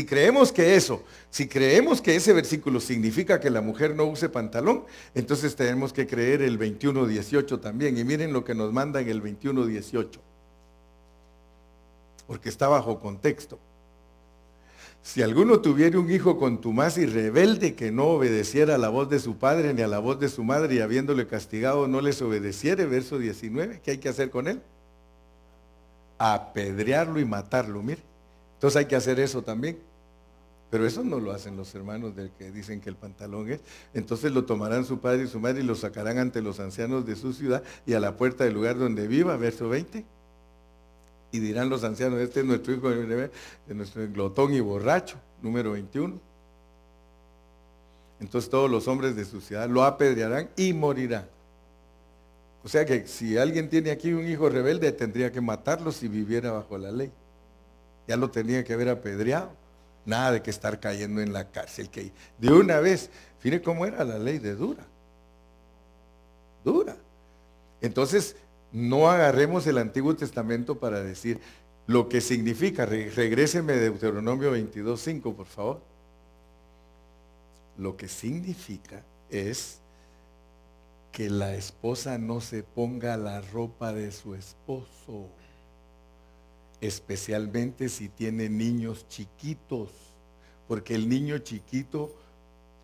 creemos que ese versículo significa que la mujer no use pantalón, entonces tenemos que creer el 21:18 también. Y miren lo que nos manda en el 21:18. Porque está bajo contexto. Si alguno tuviera un hijo contumaz y rebelde que no obedeciera a la voz de su padre ni a la voz de su madre, y habiéndole castigado no les obedeciere, verso 19, ¿qué hay que hacer con él? Apedrearlo y matarlo, mire. Entonces hay que hacer eso también. Pero eso no lo hacen los hermanos del que dicen que el pantalón es. Entonces lo tomarán su padre y su madre y lo sacarán ante los ancianos de su ciudad y a la puerta del lugar donde viva, verso 20. Y dirán los ancianos, este es nuestro hijo, de nuestro glotón y borracho, número 21. Entonces todos los hombres de su ciudad lo apedrearán y morirán. O sea que si alguien tiene aquí un hijo rebelde, tendría que matarlo si viviera bajo la ley. Ya lo tenía que haber apedreado. Nada de que estar cayendo en la cárcel. Que de una vez, fíjate cómo era la ley de dura. Entonces, no agarremos el Antiguo Testamento para decir lo que significa. Regréseme de Deuteronomio 22:5, por favor. Lo que significa es que la esposa no se ponga la ropa de su esposo, especialmente si tiene niños chiquitos, porque el niño chiquito,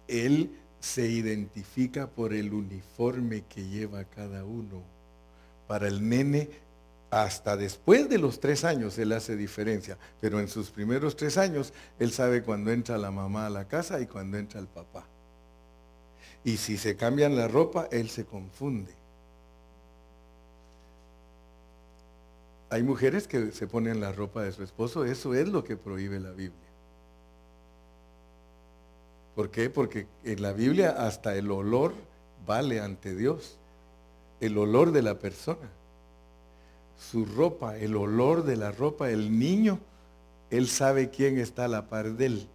él se identifica por el uniforme que lleva cada uno. Para el nene, hasta después de los 3 años, él hace diferencia, pero en sus primeros 3 años, él sabe cuando entra la mamá a la casa y cuando entra el papá. Y si se cambian la ropa, él se confunde. Hay mujeres que se ponen la ropa de su esposo, eso es lo que prohíbe la Biblia. ¿Por qué? Porque en la Biblia hasta el olor vale ante Dios. El olor de la persona. Su ropa, el olor de la ropa, el niño, él sabe quién está a la par de él.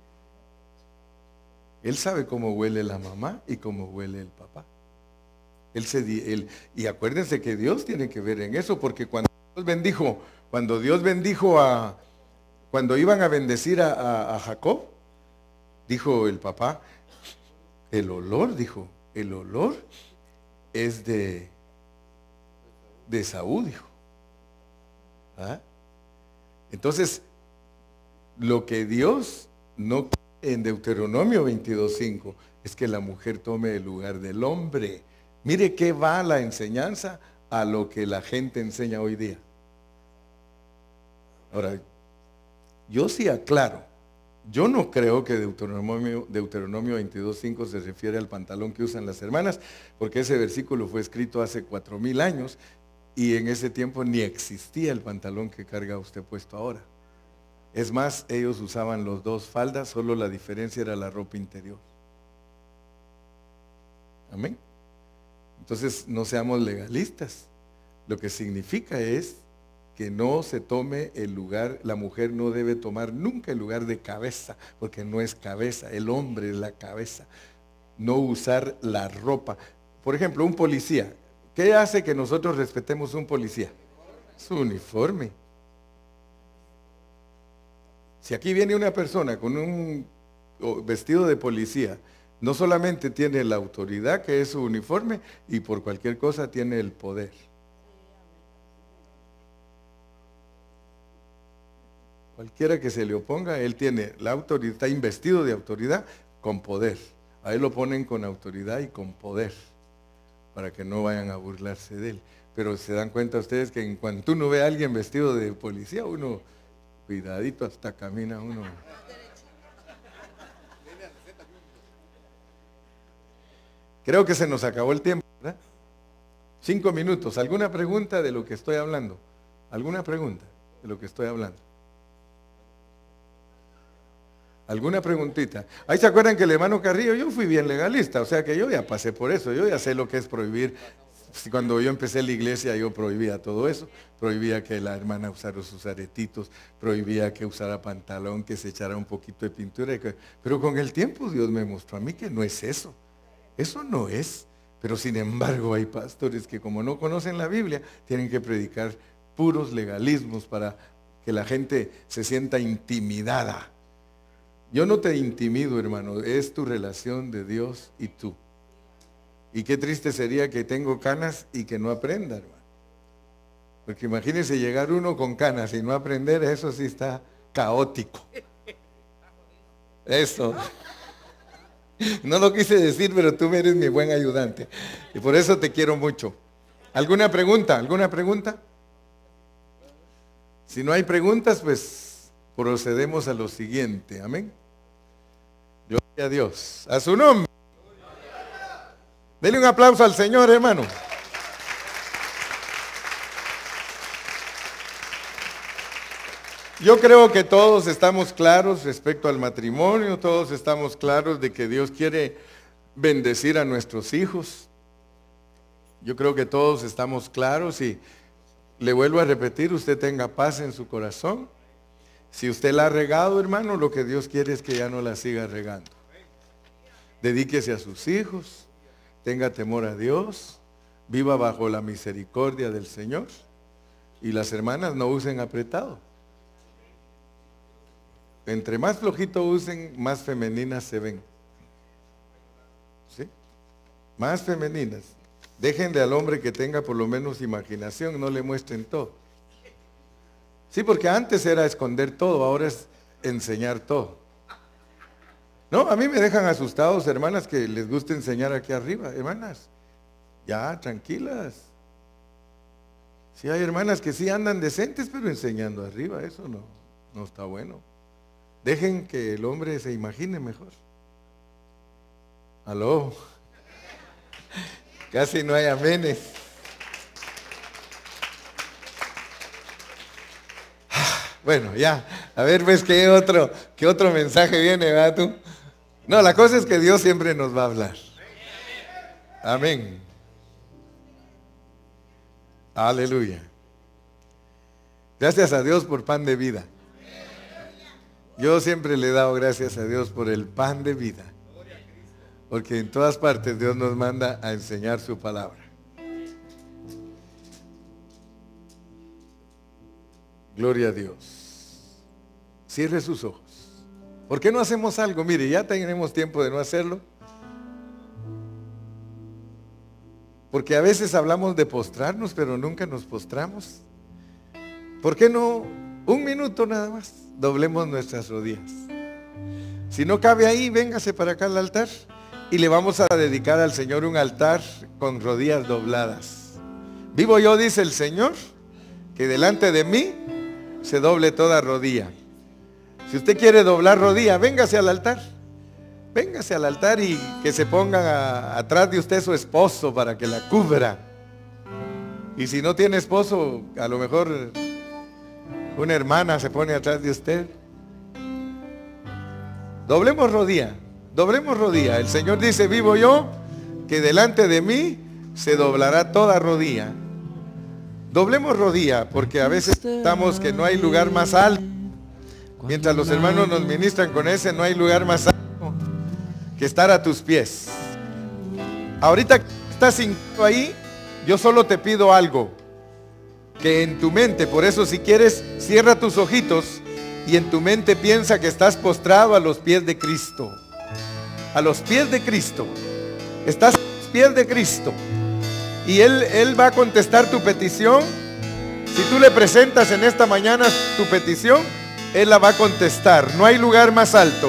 Él sabe cómo huele la mamá y cómo huele el papá. Y acuérdense que Dios tiene que ver en eso, porque cuando Dios bendijo cuando iban a bendecir a Jacob, dijo el papá, el olor es de Esaú, dijo. ¿Ah? Entonces, lo que Dios no quiere en Deuteronomio 22:5 es que la mujer tome el lugar del hombre. Mire qué va la enseñanza a lo que la gente enseña hoy día. Ahora, Yo sí aclaro. Yo no creo que Deuteronomio 22:5 se refiere al pantalón que usan las hermanas, porque ese versículo fue escrito hace 4000 años y en ese tiempo ni existía el pantalón que carga usted puesto ahora. Es más, ellos usaban los dos faldas, solo la diferencia era la ropa interior. Amén. Entonces no seamos legalistas. Lo que significa es que no se tome el lugar, la mujer no debe tomar nunca el lugar de cabeza, porque no es cabeza, el hombre es la cabeza. No usar la ropa. Por ejemplo, un policía. ¿Qué hace que nosotros respetemos un policía? Su uniforme. Si aquí viene una persona con un vestido de policía, no solamente tiene la autoridad que es su uniforme, y por cualquier cosa tiene el poder. Cualquiera que se le oponga, él tiene la autoridad, está investido de autoridad con poder. A él lo ponen con autoridad y con poder, para que no vayan a burlarse de él. Pero se dan cuenta ustedes que en cuanto uno ve a alguien vestido de policía, uno, cuidadito, hasta camina uno. Creo que se nos acabó el tiempo, ¿verdad? 5 minutos. ¿Alguna pregunta de lo que estoy hablando? ¿Alguna pregunta de lo que estoy hablando? ¿Alguna preguntita? Ahí se acuerdan que el hermano Carrillo, yo fui bien legalista, o sea que yo ya pasé por eso, yo ya sé lo que es prohibir. Cuando yo empecé la iglesia yo prohibía todo eso, prohibía que la hermana usara sus aretitos, prohibía que usara pantalón, que se echara un poquito de pintura, pero con el tiempo Dios me mostró a mí que no es eso, eso no es. Pero sin embargo hay pastores que como no conocen la Biblia, tienen que predicar puros legalismos para que la gente se sienta intimidada. Yo no te intimido, hermano, es tu relación de Dios y tú. Y qué triste sería que tengo canas y que no aprenda, hermano. Porque imagínese llegar uno con canas y no aprender, eso sí está caótico. Eso. No lo quise decir, pero tú eres mi buen ayudante. Y por eso te quiero mucho. ¿Alguna pregunta? ¿Alguna pregunta? Si no hay preguntas, pues procedemos a lo siguiente. Amén. Gloria a Dios. A su nombre. Dele un aplauso al Señor, hermano. Yo creo que todos estamos claros respecto al matrimonio, todos estamos claros de que Dios quiere bendecir a nuestros hijos. Yo creo que todos estamos claros y le vuelvo a repetir, usted tenga paz en su corazón. Si usted la ha regado, hermano, lo que Dios quiere es que ya no la siga regando. Dedíquese a sus hijos, tenga temor a Dios, viva bajo la misericordia del Señor. Y las hermanas no usen apretado. Entre más flojito usen, más femeninas se ven. ¿Sí? Más femeninas. Déjenle al hombre que tenga por lo menos imaginación, no le muestren todo. Sí, porque antes era esconder todo, ahora es enseñar todo. No, a mí me dejan asustados, hermanas, que les gusta enseñar aquí arriba. Hermanas, ya, tranquilas. Sí, hay hermanas que sí andan decentes, pero enseñando arriba, eso no está bueno. Dejen que el hombre se imagine mejor. Aló. Casi no hay amenes. Bueno, ya. A ver, pues, ¿qué otro mensaje viene, va tú? No, la cosa es que Dios siempre nos va a hablar. Amén. Aleluya. Gracias a Dios por pan de vida. Yo siempre le he dado gracias a Dios por el pan de vida. Porque en todas partes Dios nos manda a enseñar su palabra. Gloria a Dios. Cierre sus ojos. ¿Por qué no hacemos algo? Mire, ya tenemos tiempo de no hacerlo. Porque a veces hablamos de postrarnos, pero nunca nos postramos. ¿Por qué no? Un minuto nada más. Doblemos nuestras rodillas. Si no cabe ahí, véngase para acá al altar. Y le vamos a dedicar al Señor un altar con rodillas dobladas. Vivo yo, dice el Señor, que delante de mí se doble toda rodilla. Si usted quiere doblar rodilla, véngase al altar. Véngase al altar y que se ponga atrás de usted su esposo para que la cubra. Y si no tiene esposo, a lo mejor una hermana se pone atrás de usted. Doblemos rodilla, doblemos rodilla. El Señor dice, vivo yo, que delante de mí se doblará toda rodilla. Doblemos rodilla, porque a veces estamos que no hay lugar más alto. Mientras los hermanos nos ministran con ese, no hay lugar más alto que estar a tus pies. Ahorita que estás hincado ahí, yo solo te pido algo, que en tu mente, por eso si quieres, cierra tus ojitos y en tu mente piensa que estás postrado a los pies de Cristo. A los pies de Cristo. Estás a los pies de Cristo. Y Él va a contestar tu petición. Si tú le presentas en esta mañana tu petición, Él la va a contestar. No hay lugar más alto.